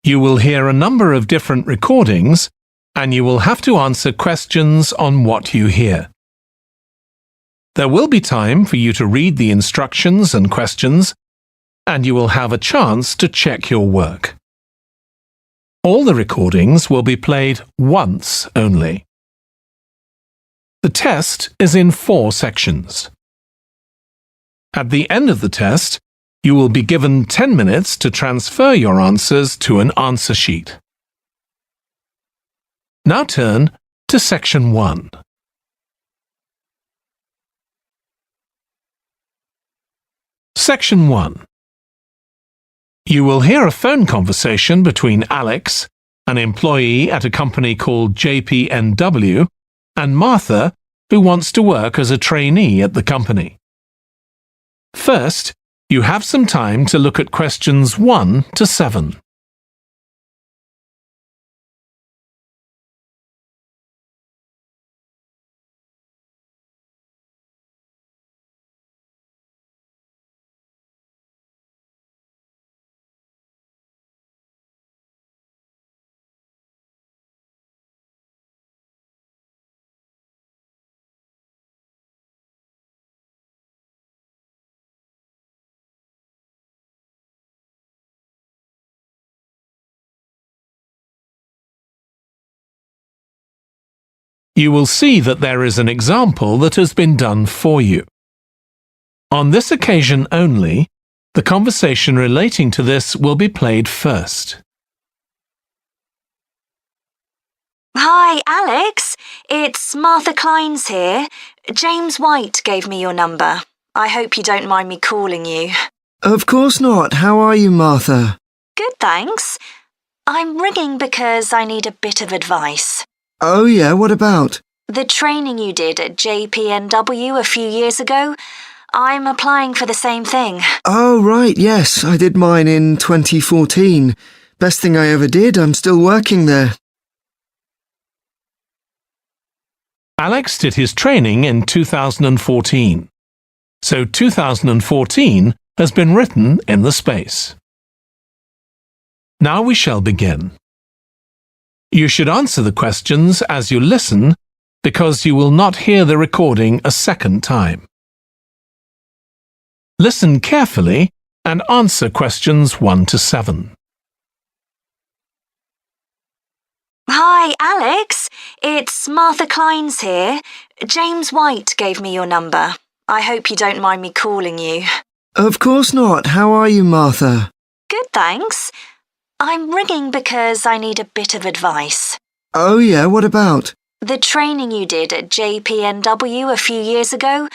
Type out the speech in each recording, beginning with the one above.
You will hear a number of different recordings, and you will have to answer questions on what you hear. There will be time for you to read the instructions and questions, and you will have a chance to check your work. All the recordings will be played once only. The test is in 4 sections. At the end of the test, you will be given 10 minutes to transfer your answers to an answer sheet. Now turn to Section 1. Section 1. You will hear a phone conversation between Alex, an employee at a company called JPNW, and Martha, who wants to work as a trainee at the company. First, you have some time to look at questions 1 to 7. You will see that there is an example that has been done for you. On this occasion only, the conversation relating to this will be played first. Hi, Alex. It's Martha Kleins here. James White gave me your number. I hope you don't mind me calling you. Of course not. How are you, Martha? Good, thanks. I'm ringing because I need a bit of advice. Oh yeah, what about? The training you did at JPNW a few years ago, I'm applying for the same thing. Oh right, yes, I did mine in 2014. Best thing I ever did, I'm still working there. Alex did his training in 2014. So 2014 has been written in the space. Now we shall begin. You should answer the questions as you listen because you will not hear the recording a second time. Listen carefully and answer questions 1 to 7. Hi, Alex. It's Martha Kleins here. James White gave me your number. I hope you don't mind me calling you. Of course not. How are you, Martha? Good, thanks. I'm ringing because I need a bit of advice. Oh yeah, what about? The training you did at JPNW a few years ago,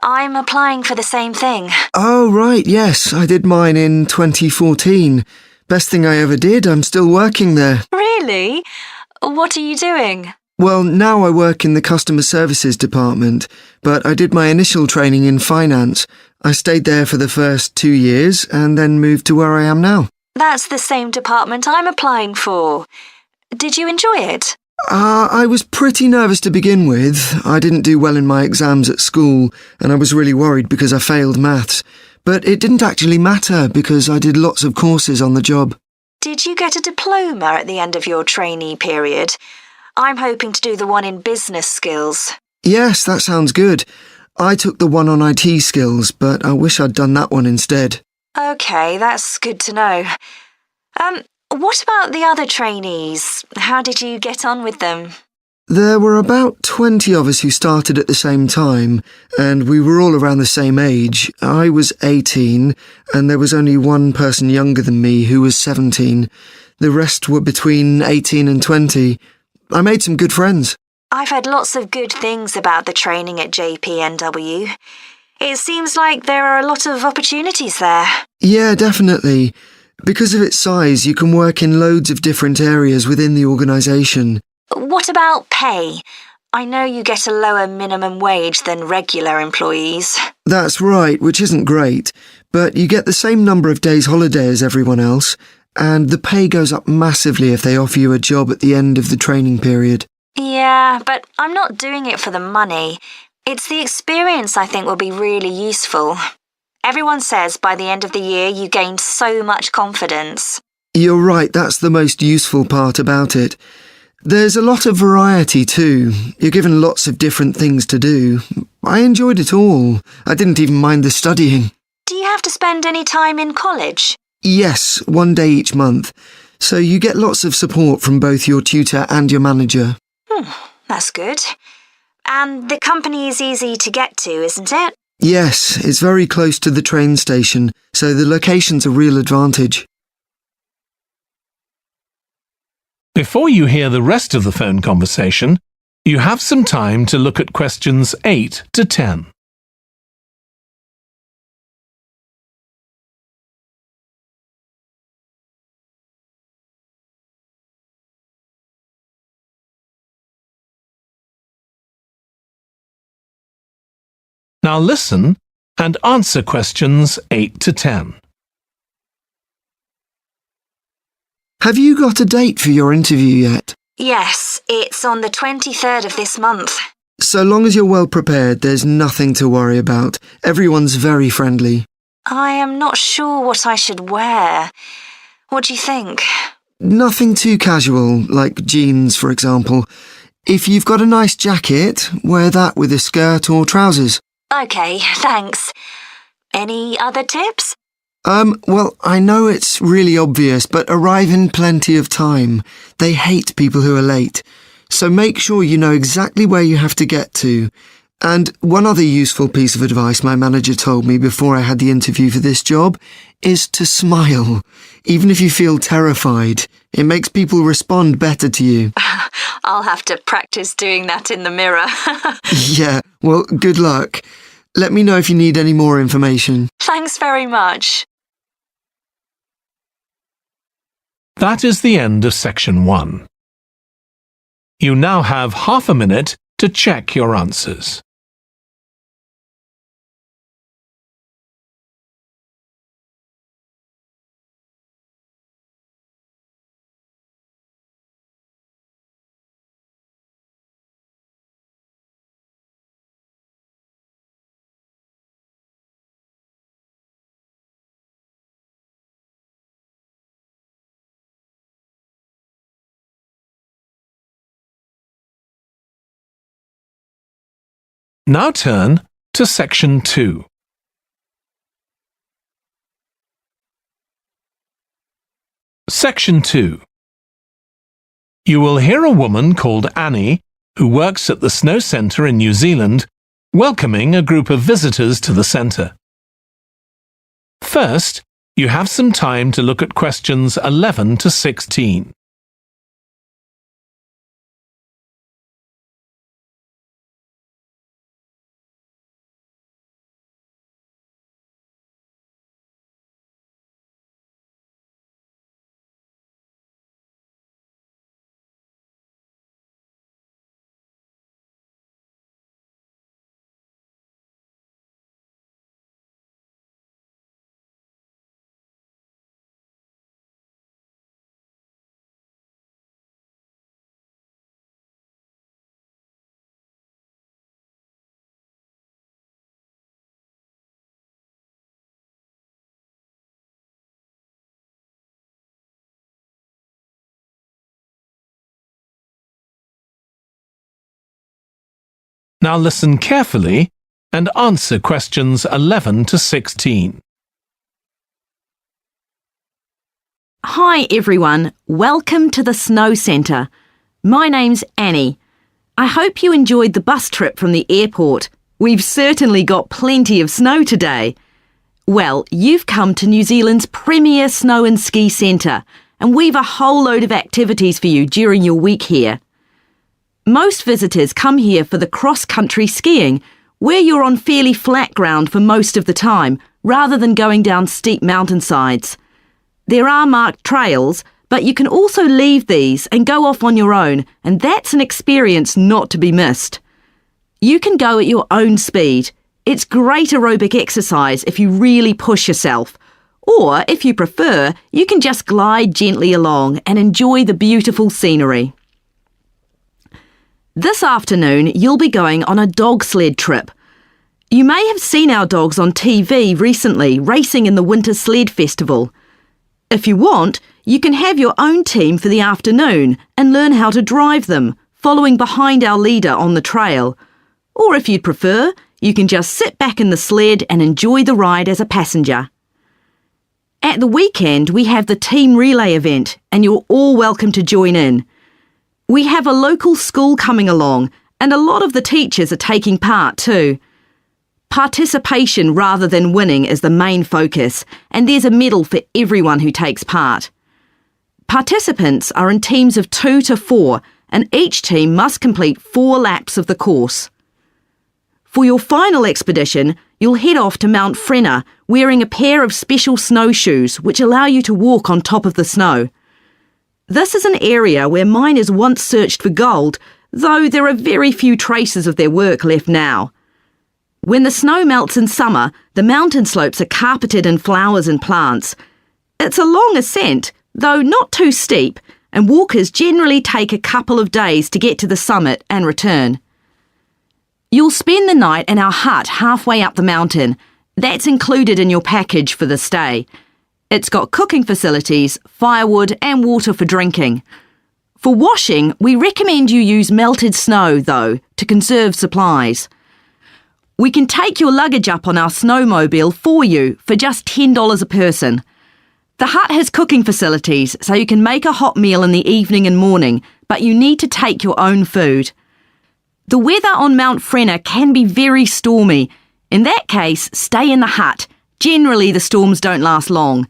I'm applying for the same thing. Oh right, yes, I did mine in 2014. Best thing I ever did, I'm still working there. Really? What are you doing? Well, now I work in the customer services department, but I did my initial training in finance. I stayed there for the first 2 years and then moved to where I am now. That's the same department I'm applying for. Did you enjoy it? I was pretty nervous to begin with. I didn't do well in my exams at school, and I was really worried because I failed maths. But it didn't actually matter because I did lots of courses on the job. Did you get a diploma at the end of your trainee period? I'm hoping to do the one in business skills. Yes, that sounds good. I took the one on IT skills, but I wish I'd done that one instead. OK, that's good to know. What about the other trainees? How did you get on with them? There were about 20 of us who started at the same time, and we were all around the same age. I was 18, and there was only one person younger than me who was 17. The rest were between 18 and 20. I made some good friends. I've heard lots of good things about the training at JPNW. It seems like there are a lot of opportunities there. Yeah, definitely. Because of its size, you can work in loads of different areas within the organisation. What about pay? I know you get a lower minimum wage than regular employees. That's right, which isn't great, but you get the same number of days holiday as everyone else, and the pay goes up massively if they offer you a job at the end of the training period. Yeah, but I'm not doing it for the money. It's the experience I think will be really useful. Everyone says by the end of the year you gained so much confidence. You're right, that's the most useful part about it. There's a lot of variety too. You're given lots of different things to do. I enjoyed it all. I didn't even mind the studying. Do you have to spend any time in college? Yes, 1 day each month. So you get lots of support from both your tutor and your manager. That's good. And the company is easy to get to, isn't it? Yes, it's very close to the train station, so the location's a real advantage. Before you hear the rest of the phone conversation, you have some time to look at questions 8 to 10. Now listen and answer questions 8 to 10. Have you got a date for your interview yet? Yes, it's on the 23rd of this month. So long as you're well prepared, there's nothing to worry about. Everyone's very friendly. I am not sure what I should wear. What do you think? Nothing too casual, like jeans, for example. If you've got a nice jacket, wear that with a skirt or trousers. OK, thanks. Any other tips? Well, I know it's really obvious, but arrive in plenty of time. They hate people who are late. So make sure you know exactly where you have to get to. And one other useful piece of advice my manager told me before I had the interview for this job is to smile. Even if you feel terrified, it makes people respond better to you. I'll have to practice doing that in the mirror. Yeah, well, good luck. Let me know if you need any more information. Thanks very much. That is the end of section 1. You now have half a minute to check your answers. Now turn to section 2. Section 2. You will hear a woman called Annie, who works at the Snow Centre in New Zealand, welcoming a group of visitors to the centre. First, you have some time to look at questions 11 to 16. Now listen carefully and answer questions 11 to 16. Hi everyone, welcome to the Snow Centre. My name's Annie. I hope you enjoyed the bus trip from the airport. We've certainly got plenty of snow today. Well, you've come to New Zealand's premier snow and ski centre, and we've a whole load of activities for you during your week here. Most visitors come here for the cross-country skiing, where you're on fairly flat ground for most of the time, rather than going down steep mountainsides. There are marked trails, but you can also leave these and go off on your own, and that's an experience not to be missed. You can go at your own speed. It's great aerobic exercise if you really push yourself. Or, if you prefer, you can just glide gently along and enjoy the beautiful scenery. This afternoon, you'll be going on a dog sled trip. You may have seen our dogs on TV recently racing in the Winter Sled Festival. If you want, you can have your own team for the afternoon and learn how to drive them, following behind our leader on the trail. Or if you'd prefer, you can just sit back in the sled and enjoy the ride as a passenger. At the weekend, we have the team relay event, and you're all welcome to join in. We have a local school coming along, and a lot of the teachers are taking part too. Participation rather than winning is the main focus, and there's a medal for everyone who takes part. Participants are in teams of 2 to 4, and each team must complete 4 laps of the course. For your final expedition, you'll head off to Mount Frenna wearing a pair of special snowshoes which allow you to walk on top of the snow. This is an area where miners once searched for gold, though there are very few traces of their work left now. When the snow melts in summer, the mountain slopes are carpeted in flowers and plants. It's a long ascent, though not too steep, and walkers generally take a couple of days to get to the summit and return. You'll spend the night in our hut halfway up the mountain. That's included in your package for the stay. It's got cooking facilities, firewood and water for drinking. For washing, we recommend you use melted snow, though, to conserve supplies. We can take your luggage up on our snowmobile for you for just $10 a person. The hut has cooking facilities, so you can make a hot meal in the evening and morning, but you need to take your own food. The weather on Mount Frenna can be very stormy. In that case, stay in the hut. Generally, the storms don't last long.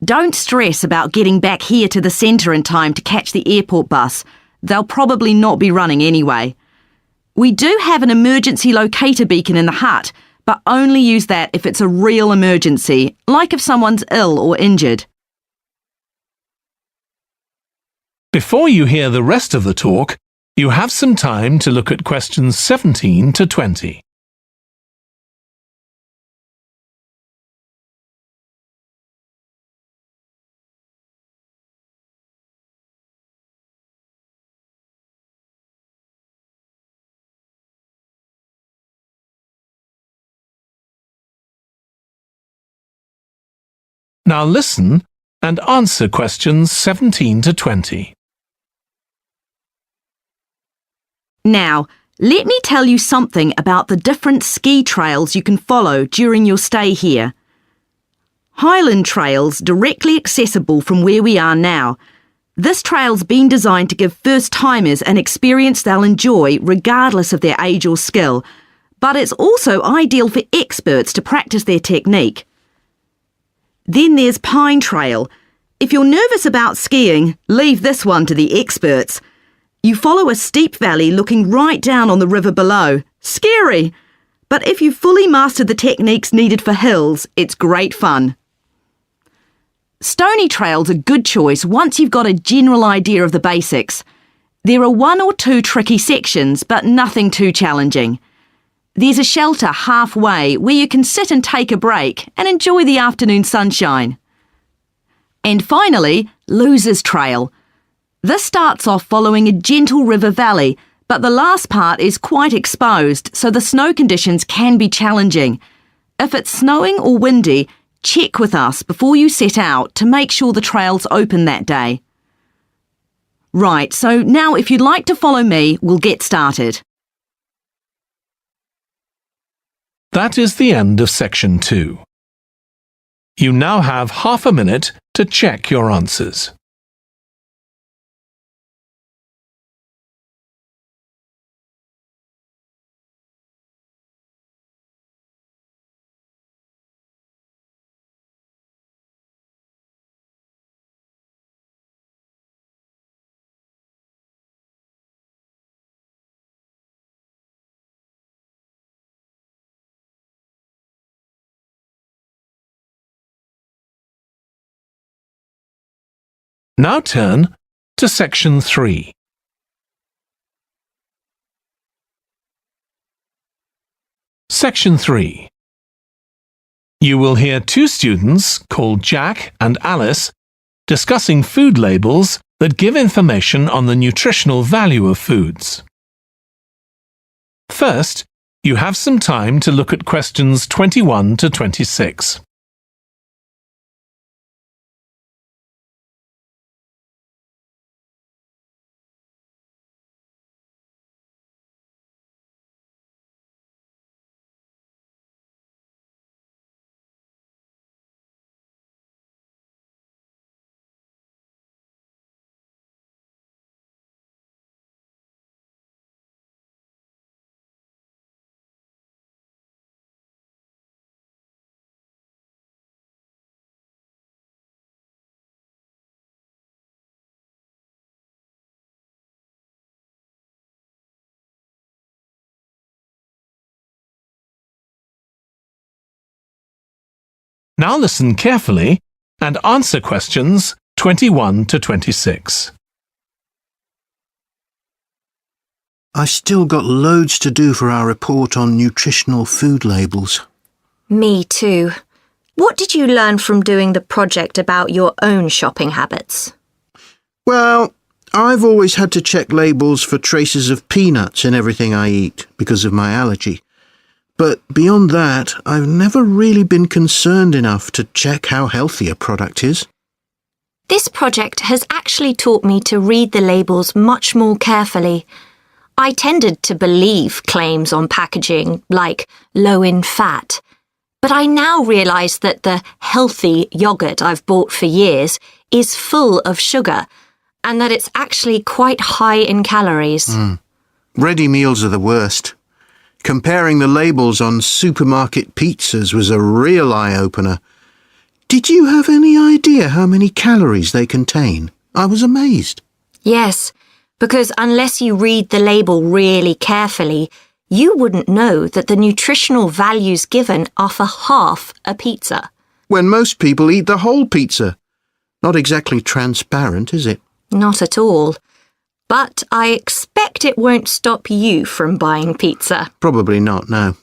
Don't stress about getting back here to the centre in time to catch the airport bus. They'll probably not be running anyway. We do have an emergency locator beacon in the hut, but only use that if it's a real emergency, like if someone's ill or injured. Before you hear the rest of the talk, you have some time to look at questions 17 to 20. Now listen and answer questions 17 to 20. Now, let me tell you something about the different ski trails you can follow during your stay here. Highland Trail's directly accessible from where we are now. This trail's been designed to give first-timers an experience they'll enjoy regardless of their age or skill, but it's also ideal for experts to practice their technique. Then there's Pine Trail. If you're nervous about skiing, leave this one to the experts. You follow a steep valley looking right down on the river below. Scary! But if you've fully mastered the techniques needed for hills, it's great fun. Stony Trail's a good choice once you've got a general idea of the basics. There are 1 or 2 tricky sections, but nothing too challenging. There's a shelter halfway where you can sit and take a break and enjoy the afternoon sunshine. And finally, Losers Trail. This starts off following a gentle river valley, but the last part is quite exposed, so the snow conditions can be challenging. If it's snowing or windy, check with us before you set out to make sure the trail's open that day. Right, so now if you'd like to follow me, we'll get started. That is the end of section 2. You now have half a minute to check your answers. Now turn to section 3. Section 3. You will hear 2 students called Jack and Alice discussing food labels that give information on the nutritional value of foods. First, you have some time to look at questions 21 to 26. Now listen carefully and answer questions 21 to 26. I still got loads to do for our report on nutritional food labels. Me too. What did you learn from doing the project about your own shopping habits? Well, I've always had to check labels for traces of peanuts in everything I eat because of my allergy. But beyond that, I've never really been concerned enough to check how healthy a product is. This project has actually taught me to read the labels much more carefully. I tended to believe claims on packaging like low in fat, but I now realise that the healthy yoghurt I've bought for years is full of sugar and that it's actually quite high in calories. Ready meals are the worst. Comparing the labels on supermarket pizzas was a real eye-opener. Did you have any idea how many calories they contain? I was amazed. Yes, because unless you read the label really carefully, you wouldn't know that the nutritional values given are for half a pizza. When most people eat the whole pizza. Not exactly transparent, is it? Not at all. But I expect it won't stop you from buying pizza. Probably not, no.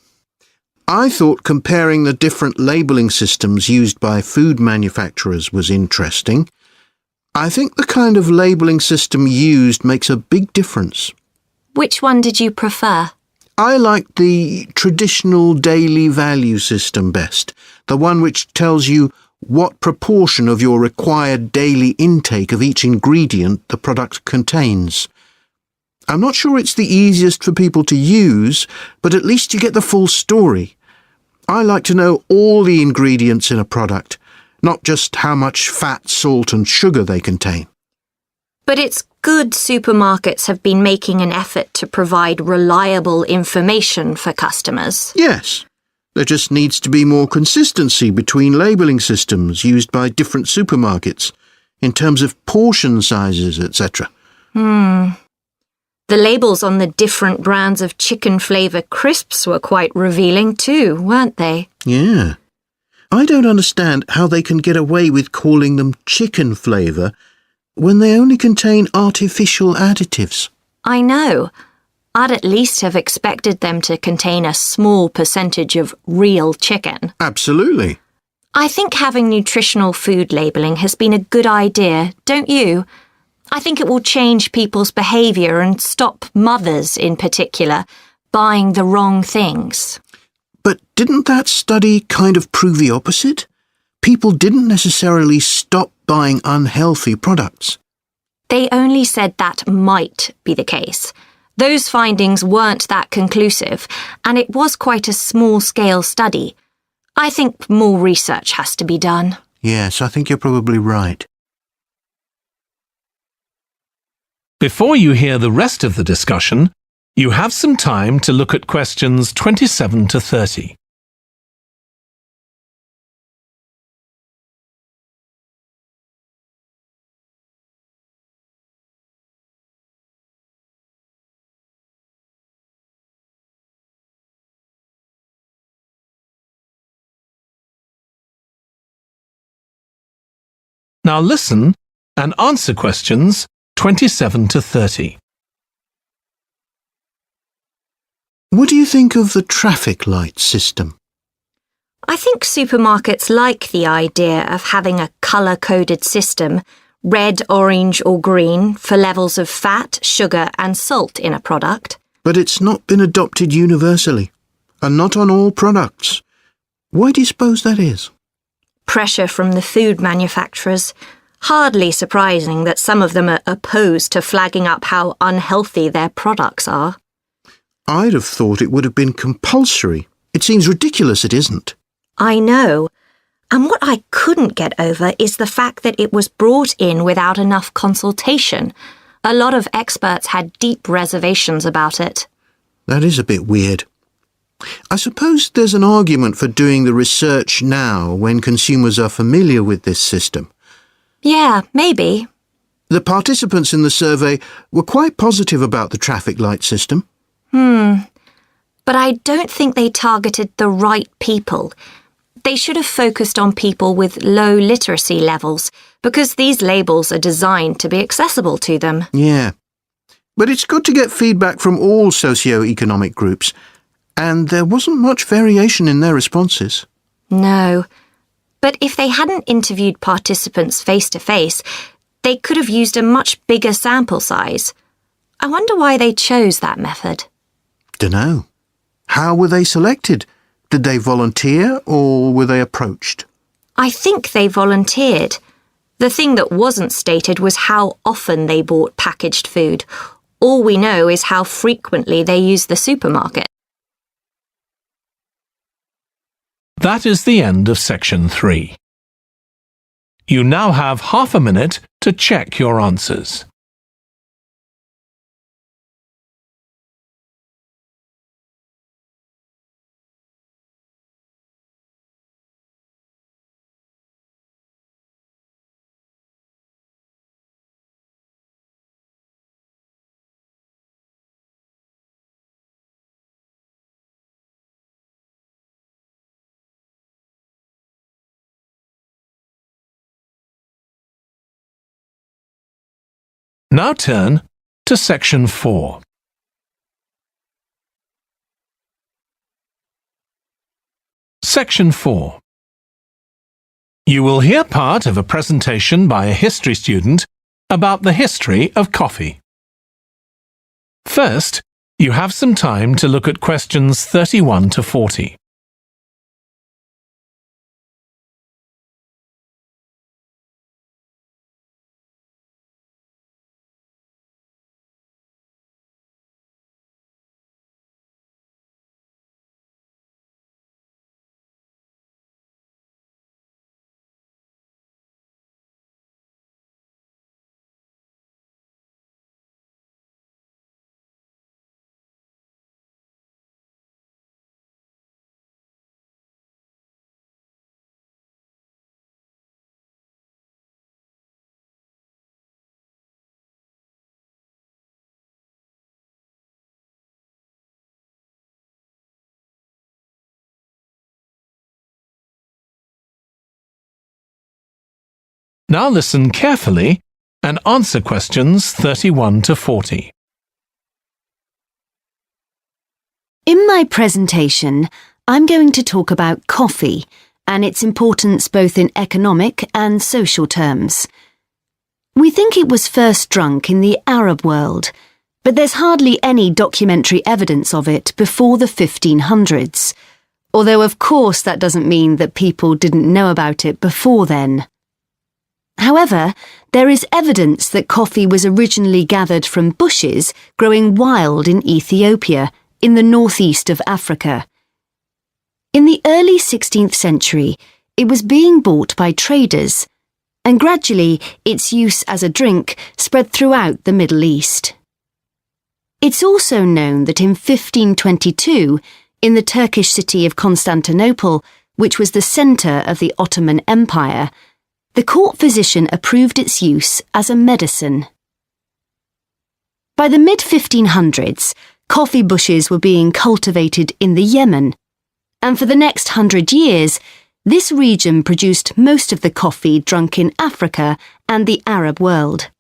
I thought comparing the different labelling systems used by food manufacturers was interesting. I think the kind of labelling system used makes a big difference. Which one did you prefer? I like the traditional daily value system best, the one which tells you what proportion of your required daily intake of each ingredient the product contains. I'm not sure it's the easiest for people to use, but at least you get the full story. I like to know all the ingredients in a product, not just how much fat, salt and sugar they contain. But it's good supermarkets have been making an effort to provide reliable information for customers. Yes. There just needs to be more consistency between labelling systems used by different supermarkets, in terms of portion sizes, etc. The labels on the different brands of chicken flavour crisps were quite revealing too, weren't they? Yeah. I don't understand how they can get away with calling them chicken flavour when they only contain artificial additives. I know. I'd at least have expected them to contain a small percentage of real chicken. Absolutely. I think having nutritional food labelling has been a good idea, don't you? I think it will change people's behaviour and stop mothers, in particular, buying the wrong things. But didn't that study kind of prove the opposite? People didn't necessarily stop buying unhealthy products. They only said that might be the case. Those findings weren't that conclusive, and it was quite a small-scale study. I think more research has to be done. Yes, I think you're probably right. Before you hear the rest of the discussion, you have some time to look at questions 27 to 30. Now listen and answer questions 27 to 30. What do you think of the traffic light system? I think supermarkets like the idea of having a colour-coded system, red, orange or green, for levels of fat, sugar and salt in a product. But it's not been adopted universally, and not on all products. Why do you suppose that is? Pressure from the food manufacturers. Hardly surprising that some of them are opposed to flagging up how unhealthy their products are. I'd have thought it would have been compulsory. It seems ridiculous it isn't. I know. And what I couldn't get over is the fact that it was brought in without enough consultation. A lot of experts had deep reservations about it. That is a bit weird. I suppose there's an argument for doing the research now when consumers are familiar with this system. Yeah, maybe. The participants in the survey were quite positive about the traffic light system. But I don't think they targeted the right people. They should have focused on people with low literacy levels, because these labels are designed to be accessible to them. Yeah. But it's good to get feedback from all socio-economic groups, and there wasn't much variation in their responses. No. But if they hadn't interviewed participants face-to-face, they could have used a much bigger sample size. I wonder why they chose that method. Dunno. How were they selected? Did they volunteer or were they approached? I think they volunteered. The thing that wasn't stated was how often they bought packaged food. All we know is how frequently they used the supermarket. That is the end of section 3. You now have half a minute to check your answers. Now turn to section 4. Section 4. You will hear part of a presentation by a history student about the history of coffee. First, you have some time to look at questions 31 to 40. Now listen carefully and answer questions 31 to 40. In my presentation, I'm going to talk about coffee and its importance both in economic and social terms. We think it was first drunk in the Arab world, but there's hardly any documentary evidence of it before the 1500s, although of course that doesn't mean that people didn't know about it before then. However, there is evidence that coffee was originally gathered from bushes growing wild in Ethiopia, in the northeast of Africa. In the early 16th century, it was being bought by traders, and gradually its use as a drink spread throughout the Middle East. It's also known that in 1522, in the Turkish city of Constantinople, which was the centre of the Ottoman Empire, the court physician approved its use as a medicine. By the mid-1500s, coffee bushes were being cultivated in the Yemen, and for the next 100 years, this region produced most of the coffee drunk in Africa and the Arab world.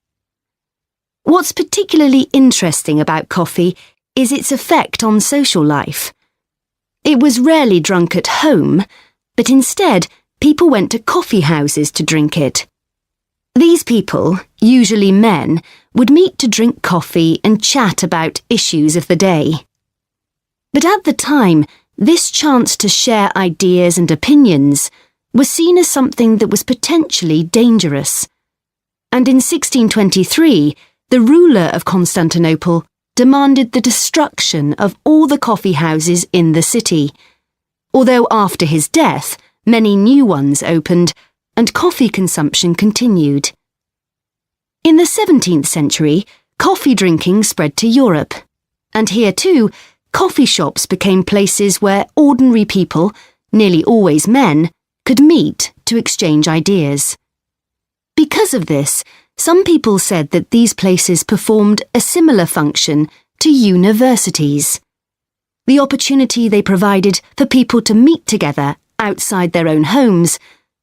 What's particularly interesting about coffee is its effect on social life. It was rarely drunk at home, but instead, people went to coffee houses to drink it. These people, usually men, would meet to drink coffee and chat about issues of the day. But at the time, this chance to share ideas and opinions was seen as something that was potentially dangerous. And in 1623, the ruler of Constantinople demanded the destruction of all the coffee houses in the city, although after his death, many new ones opened, and coffee consumption continued. In the 17th century, coffee drinking spread to Europe, and here too, coffee shops became places where ordinary people, nearly always men, could meet to exchange ideas. Because of this, some people said that these places performed a similar function to universities. The opportunity they provided for people to meet together outside their own homes,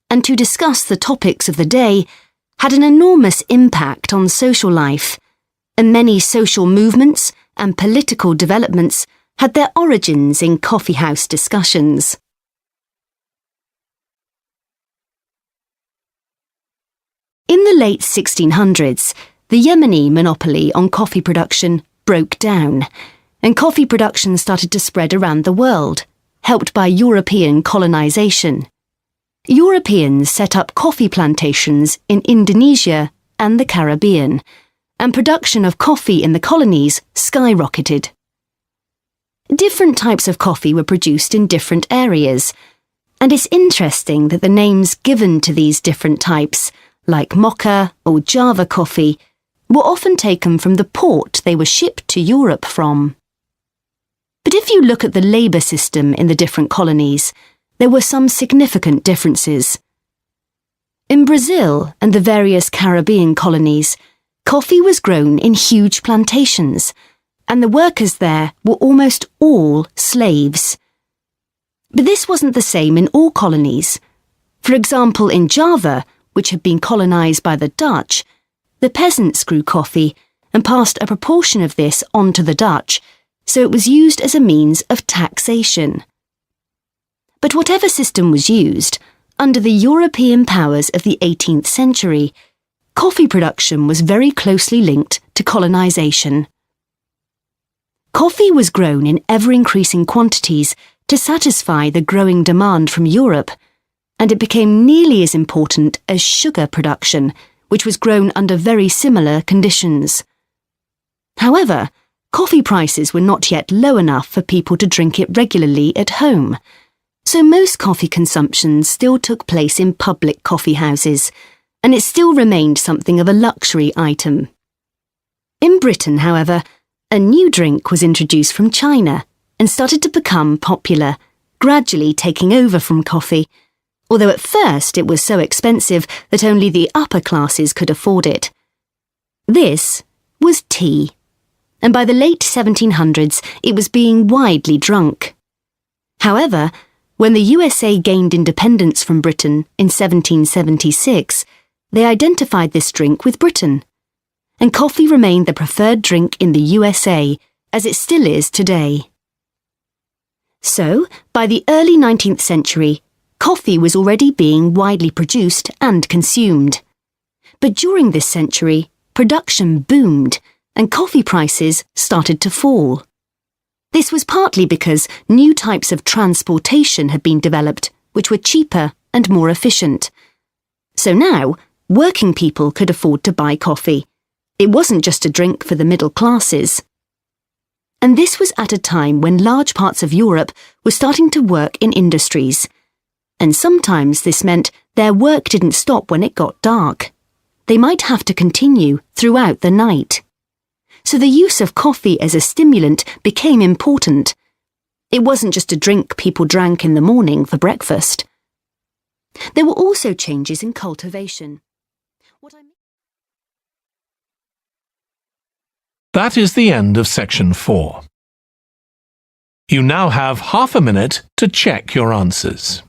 and to discuss the topics of the day, had an enormous impact on social life, and many social movements and political developments had their origins in coffeehouse discussions. In the late 1600s, the Yemeni monopoly on coffee production broke down, and coffee production started to spread around the world, helped by European colonization. Europeans set up coffee plantations in Indonesia and the Caribbean, and production of coffee in the colonies skyrocketed. Different types of coffee were produced in different areas, and it's interesting that the names given to these different types, like Mocha or Java coffee, were often taken from the port they were shipped to Europe from. But if you look at the labour system in the different colonies, there were some significant differences. In Brazil and the various Caribbean colonies, coffee was grown in huge plantations, and the workers there were almost all slaves. But this wasn't the same in all colonies. For example, in Java, which had been colonised by the Dutch, the peasants grew coffee and passed a proportion of this on to the Dutch, so it was used as a means of taxation. But whatever system was used, under the European powers of the 18th century, coffee production was very closely linked to colonisation. Coffee was grown in ever-increasing quantities to satisfy the growing demand from Europe, and it became nearly as important as sugar production, which was grown under very similar conditions. However, coffee prices were not yet low enough for people to drink it regularly at home, so most coffee consumption still took place in public coffee houses, and it still remained something of a luxury item. In Britain, however, a new drink was introduced from China and started to become popular, gradually taking over from coffee, although at first it was so expensive that only the upper classes could afford it. This was tea, and by the late 1700s it was being widely drunk. However, when the USA gained independence from Britain in 1776, they identified this drink with Britain, and coffee remained the preferred drink in the USA, as it still is today. So, by the early 19th century, coffee was already being widely produced and consumed. But during this century, production boomed and coffee prices started to fall. This was partly because new types of transportation had been developed, which were cheaper and more efficient. So now, working people could afford to buy coffee. It wasn't just a drink for the middle classes. And this was at a time when large parts of Europe were starting to work in industries. And sometimes this meant their work didn't stop when it got dark. They might have to continue throughout the night. So the use of coffee as a stimulant became important. It wasn't just a drink people drank in the morning for breakfast. There were also changes in cultivation. That is the end of section 4. You now have half a minute to check your answers.